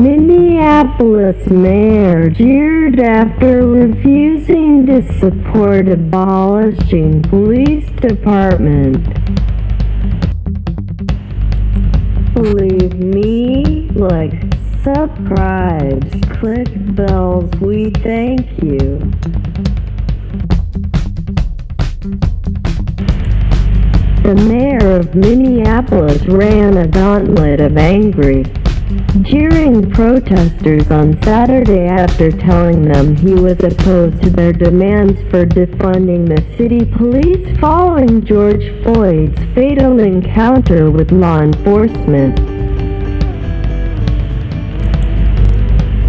Minneapolis mayor jeered after refusing to support abolishing police department. Believe me, like, subscribe, click bells, we thank you. The mayor of Minneapolis ran a gauntlet of angry, jeering protesters on Saturday after telling them he was opposed to their demands for defunding the city police following George Floyd's fatal encounter with law enforcement.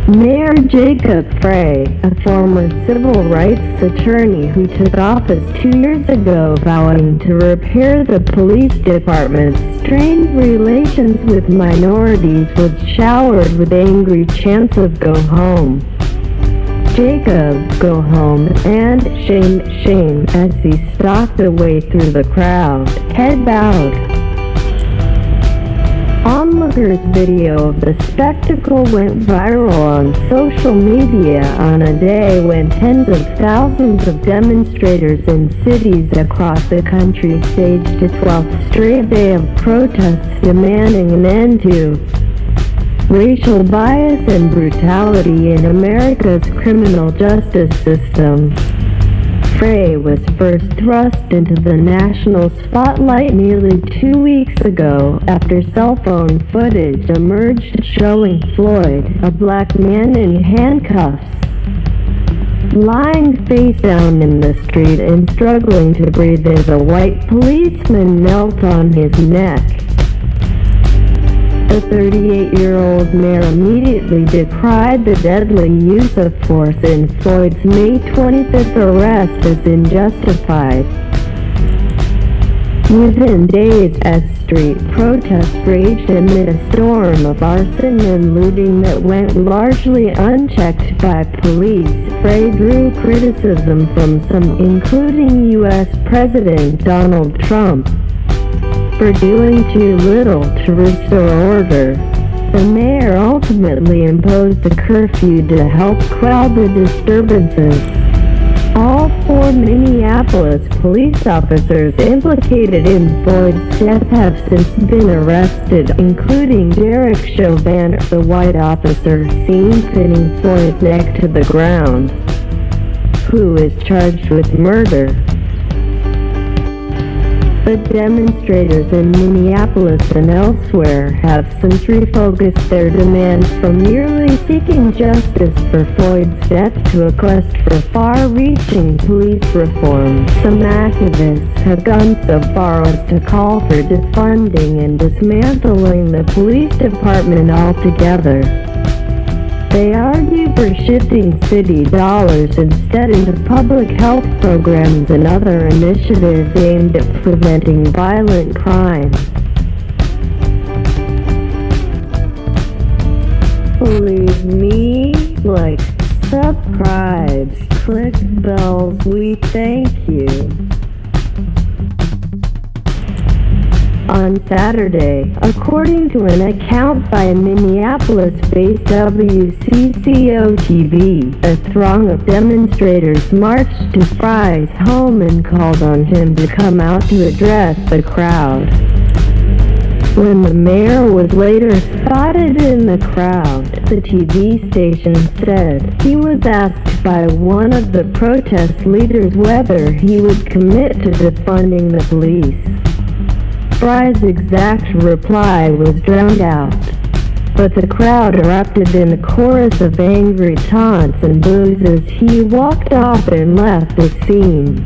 Mayor Jacob Frey, a former civil rights attorney who took office 2 years ago, vowing to repair the police department's strained relations with minorities, was showered with angry chants of "Go home, Jacob, go home," and "Shame, shame," as he stalked away through the crowd, head bowed. Onlookers' video of the spectacle went viral on social media on a day when tens of thousands of demonstrators in cities across the country staged a 12th straight day of protests demanding an end to racial bias and brutality in America's criminal justice system. Frey was first thrust into the national spotlight nearly 2 weeks ago after cell phone footage emerged showing Floyd, a black man in handcuffs, lying face down in the street and struggling to breathe as a white policeman knelt on his neck. The 38-year-old mayor immediately decried the deadly use of force in Floyd's May 25th arrest as unjustified. Within days, as street protests raged amid a storm of arson and looting that went largely unchecked by police, Frey drew criticism from some, including U.S. President Donald Trump, for doing too little to restore order. The mayor ultimately imposed a curfew to help quell the disturbances. All 4 Minneapolis police officers implicated in Floyd's death have since been arrested, including Derek Chauvin, the white officer seen pinning Floyd's neck to the ground, who is charged with murder. But demonstrators in Minneapolis and elsewhere have since refocused their demands from merely seeking justice for Floyd's death to a quest for far-reaching police reform. Some activists have gone so far as to call for defunding and dismantling the police department altogether. They argue for shifting city dollars instead into public health programs and other initiatives aimed at preventing violent crime. Believe me, like, subscribe, click bells, we thank you. On Saturday, according to an account by Minneapolis-based WCCO-TV, a throng of demonstrators marched to Frey's home and called on him to come out to address the crowd. When the mayor was later spotted in the crowd, the TV station said he was asked by one of the protest leaders whether he would commit to defunding the police. Frey's exact reply was drowned out, but the crowd erupted in a chorus of angry taunts and boos as he walked off and left the scene.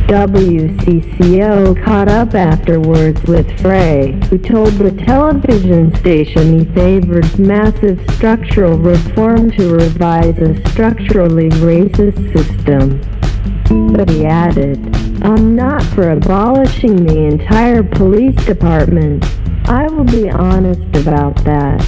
WCCO caught up afterwards with Frey, who told the television station he favored massive structural reform to revise a structurally racist system. But he added, "I'm not for abolishing the entire police department. I will be honest about that.